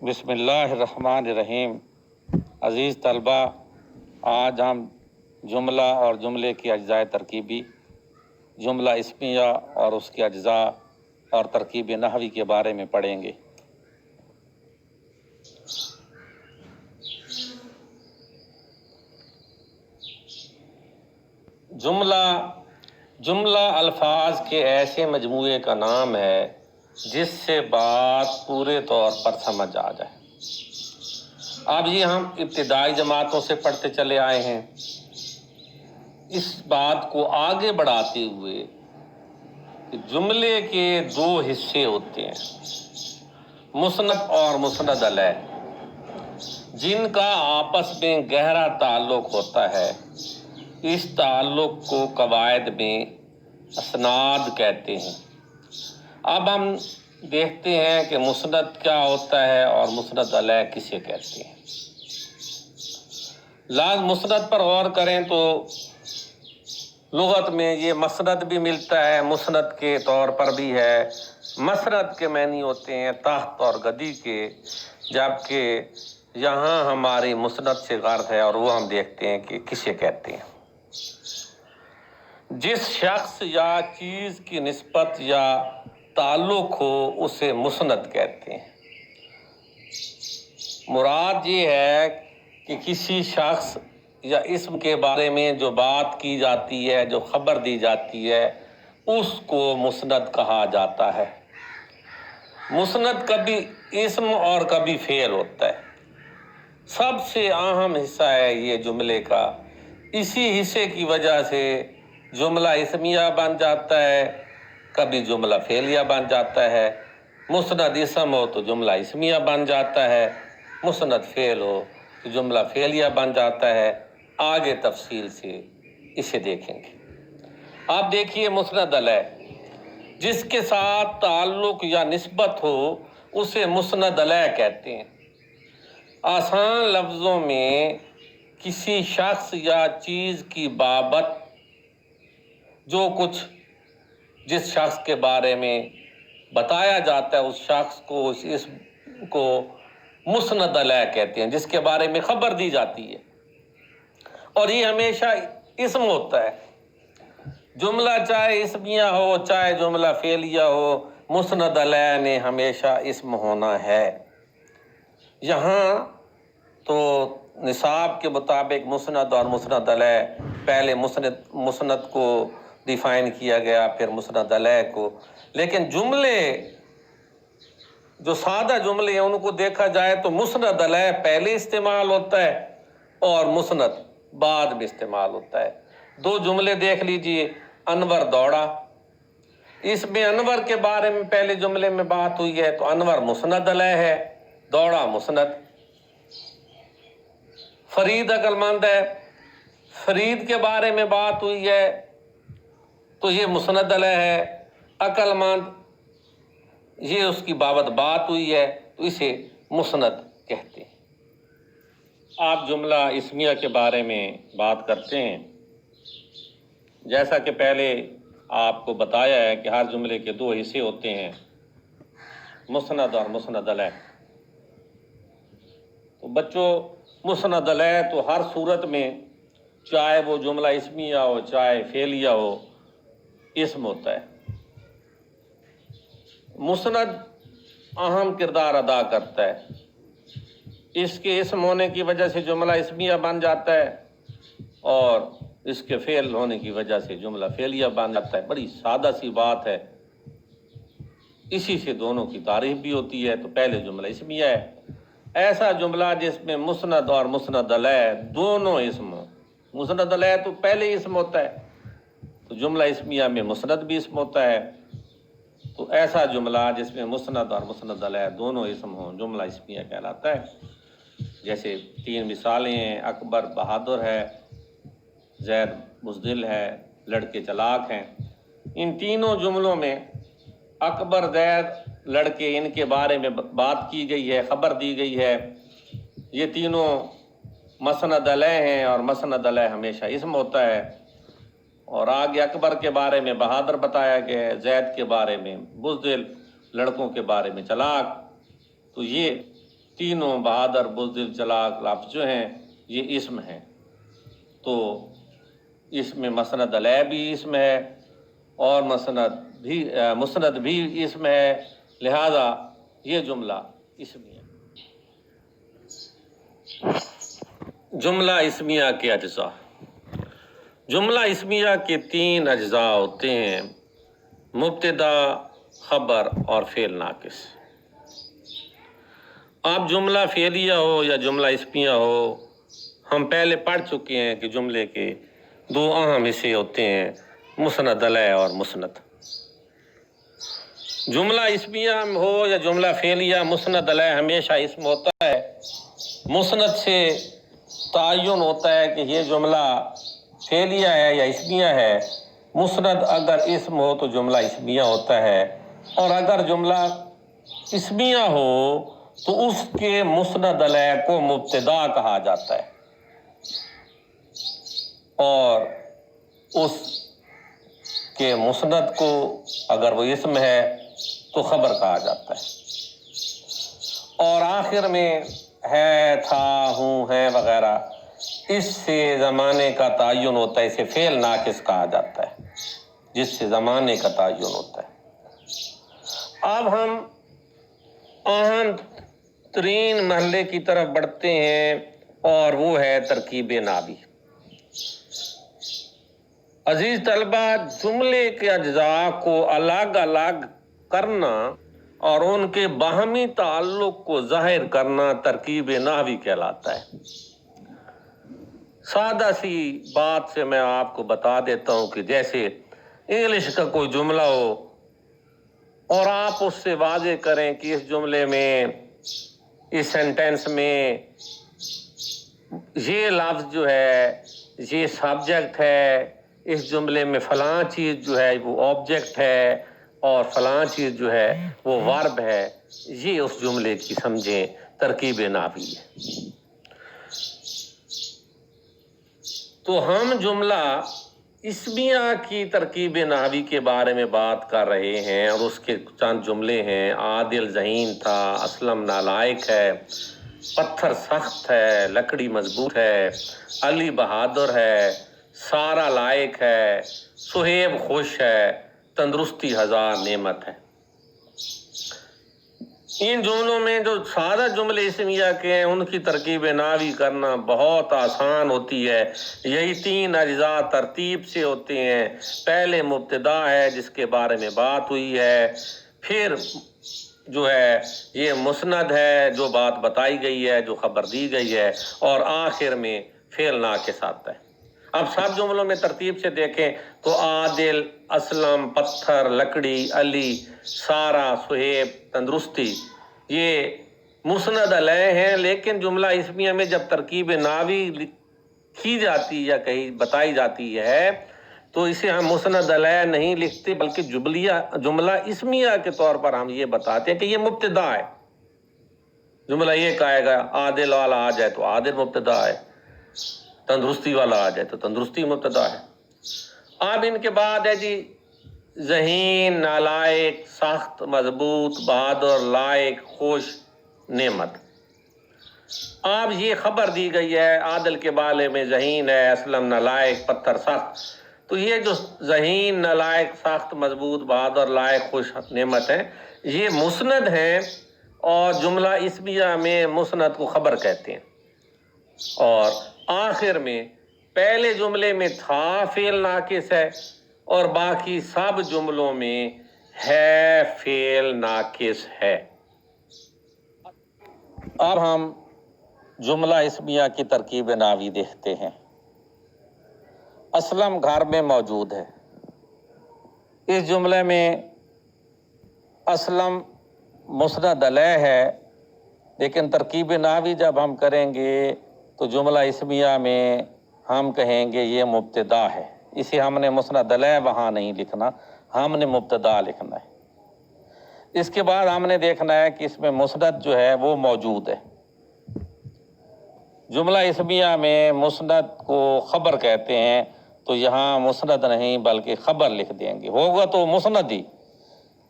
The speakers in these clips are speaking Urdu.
بسم اللہ الرحمن الرحیم۔ عزیز طلبہ، آج ہم جملہ اور جملے کی اجزاء ترکیبی، جملہ اسمیہ اور اس کے اجزاء اور ترکیب نحوی کے بارے میں پڑھیں گے۔ جملہ الفاظ کے ایسے مجموعے کا نام ہے جس سے بات پورے طور پر سمجھ آ جائے۔ اب یہ ہم ابتدائی جماعتوں سے پڑھتے چلے آئے ہیں۔ اس بات کو آگے بڑھاتے ہوئے کہ جملے کے دو حصے ہوتے ہیں، مسند اور مسند علیہ، جن کا آپس میں گہرا تعلق ہوتا ہے۔ اس تعلق کو قواعد میں اسناد کہتے ہیں۔ اب ہم دیکھتے ہیں کہ مسند کیا ہوتا ہے اور مسند علیہ کسے کہتے ہیں۔ مسند پر غور کریں تو لغت میں یہ مسند بھی ملتا ہے، مسند کے طور پر بھی ہے۔ مسند کے معنی ہوتے ہیں تخت اور گدی کے، جبکہ یہاں ہماری مسند سے غرض ہے اور وہ ہم دیکھتے ہیں کہ کسے کہتے ہیں۔ جس شخص یا چیز کی نسبت یا تعلق ہو اسے مسند کہتے ہیں۔ مراد یہ ہے کہ کسی شخص یا اسم کے بارے میں جو بات کی جاتی ہے، جو خبر دی جاتی ہے، اس کو مسند کہا جاتا ہے۔ مسند کبھی اسم اور کبھی فعل ہوتا ہے۔ سب سے اہم حصہ ہے یہ جملے کا۔ اسی حصے کی وجہ سے جملہ اسمیہ بن جاتا ہے، کبھی جملہ فعلیہ بن جاتا ہے۔ مسند اسم ہو تو جملہ اسمیہ بن جاتا ہے، مسند فعل ہو تو جملہ فعلیہ بن جاتا ہے۔ آگے تفصیل سے اسے دیکھیں گے۔ آپ دیکھیے مسند علیہ، جس کے ساتھ تعلق یا نسبت ہو اسے مسند علیہ کہتے ہیں۔ آسان لفظوں میں کسی شخص یا چیز کی بابت جو کچھ جس شخص کے بارے میں بتایا جاتا ہے، اس شخص کو، اس اسم کو مسند علیہ کہتے ہیں، جس کے بارے میں خبر دی جاتی ہے، اور یہ ہمیشہ اسم ہوتا ہے۔ جملہ چاہے اسمیہ ہو چاہے جملہ فعلیہ ہو، مسند علیہ نے ہمیشہ اسم ہونا ہے۔ یہاں تو نصاب کے مطابق مسند اور مسند علیہ، پہلے مسند کو ڈیفائن کیا گیا، پھر مسند علیہ کو، لیکن جملے جو سادہ جملے ہیں ان کو دیکھا جائے تو مسند علیہ پہلے استعمال ہوتا ہے اور مسند بعد میں استعمال ہوتا ہے۔ دو جملے دیکھ لیجئے، انور دوڑا، اس میں انور کے بارے میں پہلے جملے میں بات ہوئی ہے تو انور مسند علیہ ہے، دوڑا مسند۔ فرید عقل مند ہے، فرید کے بارے میں بات ہوئی ہے تو یہ مسند علیہ ہے۔ عقل مند، یہ اس کی بابت بات ہوئی ہے تو اسے مسند کہتے ہیں۔ آپ جملہ اسمیہ کے بارے میں بات کرتے ہیں۔ جیسا کہ پہلے آپ کو بتایا ہے کہ ہر جملے کے دو حصے ہوتے ہیں، مسند اور مسند علیہ۔ تو بچوں، مسند علیہ تو ہر صورت میں، چاہے وہ جملہ اسمیہ ہو چاہے فعلیہ ہو، اسم ہوتا ہے۔ مسند اہم کردار ادا کرتا ہے۔ اس کے اسم ہونے کی وجہ سے جملہ اسمیہ بن جاتا ہے اور اس کے فعل ہونے کی وجہ سے جملہ فعلیہ بن جاتا ہے۔ بڑی سادہ سی بات ہے، اسی سے دونوں کی تعریف بھی ہوتی ہے۔ تو پہلے جملہ اسمیہ ہے، ایسا جملہ جس میں مسند اور مسند علیہ دونوں اسم ہوں۔ مسند علیہ تو پہلے اسم ہوتا ہے تو جملہ اسمیہ میں مسند بھی اسم ہوتا ہے، تو ایسا جملہ جس میں مسند اور مسند علیہ دونوں اسم ہوں جملہ اسمیہ کہلاتا ہے۔ جیسے تین مثالیں ہیں، اکبر بہادر ہے، زید بزدل ہے، لڑکے چلاک ہیں۔ ان تینوں جملوں میں اکبر، زید، لڑکے، ان کے بارے میں بات کی گئی ہے، خبر دی گئی ہے۔ یہ تینوں مسند علیہ ہیں اور مسند علیہ ہمیشہ اسم ہوتا ہے۔ اور آگے اکبر کے بارے میں بہادر بتایا گیا ہے، زید کے بارے میں بزدل، لڑکوں کے بارے میں چلاک۔ تو یہ تینوں بہادر، بزدل، چلاک لفظ جو ہیں یہ اسم ہیں، تو اس میں مسند علیہ بھی اسم ہے اور مسند بھی اسم ہے، لہذا یہ جملہ اسمیہ۔ جملہ اسمیہ کے اجزاء۔ جملہ اسمیہ کے 3 اجزاء ہوتے ہیں: مبتدا، خبر اور فعل ناقص۔ اب جملہ فعلیہ ہو یا جملہ اسمیہ ہو، ہم پہلے پڑھ چکے ہیں کہ جملے کے 2 اہم حصے ہوتے ہیں، مسند علیہ اور مسند۔ جملہ اسمیہ ہو یا جملہ فعلیہ، مسند علیہ ہمیشہ اسم ہوتا ہے، مسند سے تعین ہوتا ہے کہ یہ جملہ فعلیہ ہے یا اسمیہ ہے۔ مسند اگر اسم ہو تو جملہ اسمیہ ہوتا ہے، اور اگر جملہ اسمیہ ہو تو اس کے مسند علیہ کو مبتدا کہا جاتا ہے اور اس کے مسند کو اگر وہ اسم ہے تو خبر کہا جاتا ہے، اور آخر میں ہے، تھا، ہوں، ہے وغیرہ، اس سے زمانے کا تعین ہوتا ہے، اسے فعل ناقص کہا جاتا ہے جس سے زمانے کا تعین ہوتا ہے۔ اب ہم اہم ترین مرحلے کی طرف بڑھتے ہیں اور وہ ہے ترکیب نحوی۔ عزیز طلبہ، جملے کے اجزاء کو الگ الگ کرنا اور ان کے باہمی تعلق کو ظاہر کرنا ترکیب نحوی کہلاتا ہے۔ سادہ سی بات سے میں آپ کو بتا دیتا ہوں کہ جیسے انگلش کا کوئی جملہ ہو اور آپ اس سے واضح کریں کہ اس جملے میں، اس سینٹینس میں یہ لفظ جو ہے یہ سبجیکٹ ہے، اس جملے میں فلاں چیز جو ہے وہ آبجیکٹ ہے اور فلاں چیز جو ہے وہ ورب ہے، یہ اس جملے کی سمجھیں ترکیب نحوی ہے۔ تو ہم جملہ اسمیہ کی ترکیب نحوی کے بارے میں بات کر رہے ہیں، اور اس کے چند جملے ہیں: عادل ذہین تھا، اسلم نالائق ہے، پتھر سخت ہے، لکڑی مضبوط ہے، علی بہادر ہے، سارا لائق ہے، سہیب خوش ہے، تندرستی 1000 نعمت ہے۔ ان جملوں میں جو سادہ جملے اسمیہ کے ہیں ان کی ترکیب نحوی کرنا بہت آسان ہوتی ہے۔ یہی 3 اجزاء ترتیب سے ہوتے ہیں۔ پہلے مبتدا ہے جس کے بارے میں بات ہوئی ہے، پھر جو ہے یہ مسند ہے جو بات بتائی گئی ہے، جو خبر دی گئی ہے، اور آخر میں فعل ناقص آتا ہے۔ اب سب جملوں میں ترتیب سے دیکھیں تو عادل، اسلم، پتھر، لکڑی، علی، سارا، سہیب، تندرستی، یہ مسند علیہ ہیں، لیکن جملہ اسمیہ میں جب ترکیب نحوی کی جاتی یا کہیں بتائی جاتی ہے تو اسے ہم مسند علیہ نہیں لکھتے بلکہ جملہ اسمیہ کے طور پر ہم یہ بتاتے ہیں کہ یہ مبتدا ہے۔ جملہ یہ کہے گا عادل والا آ جائے تو عادل مبتدا ہے، تندرستی والا آ جائے تو تندرستی مبتدا ہے۔ اب ان کے بعد ہے جی ذہین، نالائق، سخت، مضبوط، بہادر، لائق، خوش، نعمت۔ اب یہ خبر دی گئی ہے عادل کے بارے میں، ذہین ہے، اسلم نالائق، پتھر سخت، تو یہ جو ذہین، نالائق، سخت، مضبوط، بہادر، لائق، خوش، نعمت ہے، یہ مسند ہیں، اور جملہ اسمیہ میں مسند کو خبر کہتے ہیں۔ اور آخر میں پہلے جملے میں تھا فعل ناقص ہے اور باقی سب جملوں میں ہے فعل ناقص ہے۔ اب ہم جملہ اسمیہ کی ترکیب نحوی دیکھتے ہیں۔ اسلم گھر میں موجود ہے، اس جملے میں اسلم مسند علیہ ہے، لیکن ترکیب نحوی جب ہم کریں گے تو جملہ اسمیہ میں ہم کہیں گے یہ مبتدا ہے، اسے ہم نے مسند علیہ وہاں نہیں لکھنا، ہم نے مبتدا لکھنا ہے۔ اس کے بعد ہم نے دیکھنا ہے کہ اس میں مسند جو ہے وہ موجود ہے۔ جملہ اسمیہ میں مسند کو خبر کہتے ہیں، تو یہاں مسند نہیں بلکہ خبر لکھ دیں گے، ہوگا تو مسند ہی،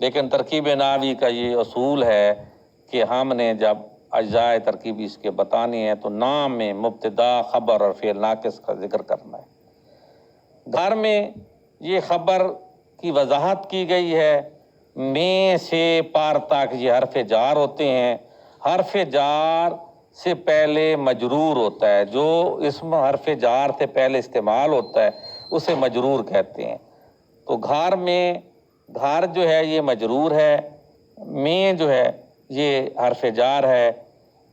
لیکن ترکیب نحوی کا یہ اصول ہے کہ ہم نے جب اجزائے ترکیبی اس کے بتانے ہیں تو نام میں مبتدا، خبر اور فعل ناقص کا ذکر کرنا ہے۔ گھر میں یہ خبر کی وضاحت کی گئی ہے، میں سے پار تک یہ حرف جار ہوتے ہیں۔ حرف جار سے پہلے مجرور ہوتا ہے، جو اسم حرف جار سے پہلے استعمال ہوتا ہے اسے مجرور کہتے ہیں۔ تو گھر میں، گھر جو ہے یہ مجرور ہے، میں جو ہے یہ حرف جار ہے،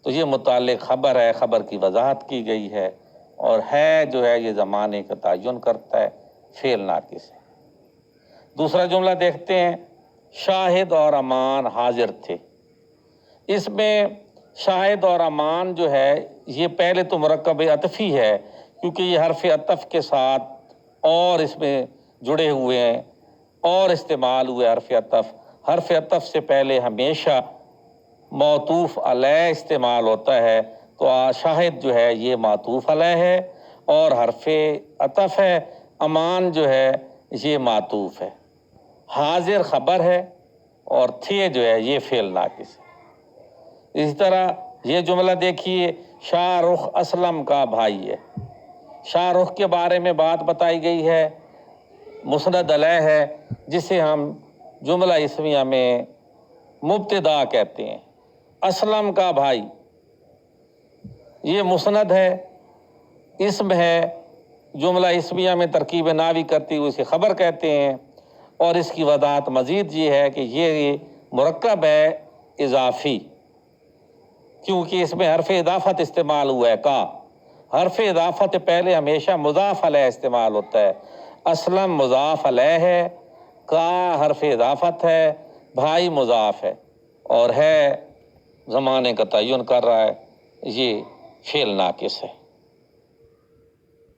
تو یہ متعلق خبر ہے، خبر کی وضاحت کی گئی ہے، اور ہے جو ہے یہ زمانے کا تعین کرتا ہے، فعل ناقص ہے۔ دوسرا جملہ دیکھتے ہیں، شاہد اور امان حاضر تھے۔ اس میں شاہد اور امان جو ہے یہ پہلے تو مرکب عطفی ہے، کیونکہ یہ حرف عطف کے ساتھ اور اس میں جڑے ہوئے ہیں اور استعمال ہوئے حرف عطف۔ حرف عطف سے پہلے ہمیشہ معطوف علیہ استعمال ہوتا ہے، تو شاہد جو ہے یہ معطوف علیہ ہے اور حرف عطف ہے، امان جو ہے یہ معطوف ہے، حاضر خبر ہے اور تھے جو ہے یہ فعل ناقص ہے۔ اسی طرح یہ جملہ دیکھیے، شاہ رخ اسلم کا بھائی ہے۔ شاہ رخ کے بارے میں بات بتائی گئی ہے، مسند علیہ ہے، جسے ہم جملہ اسمیہ میں مبتدا کہتے ہیں۔ اسلم کا بھائی یہ مسند ہے، اسم ہے، جملہ اسمیہ میں ترکیب ناوی کرتی ہوئے اسے خبر کہتے ہیں، اور اس کی وضاحت مزید یہ ہے کہ یہ مرکب ہے اضافی، کیونکہ اس میں حرف اضافت استعمال ہوا ہے کا۔ حرف اضافت پہلے ہمیشہ مضاف علیہ استعمال ہوتا ہے۔ اسلم مضاف علیہ ہے، کا حرف اضافت ہے، بھائی مضاف ہے، اور ہے زمانے کا تعین کر رہا ہے، یہ فعل ناقص ہے۔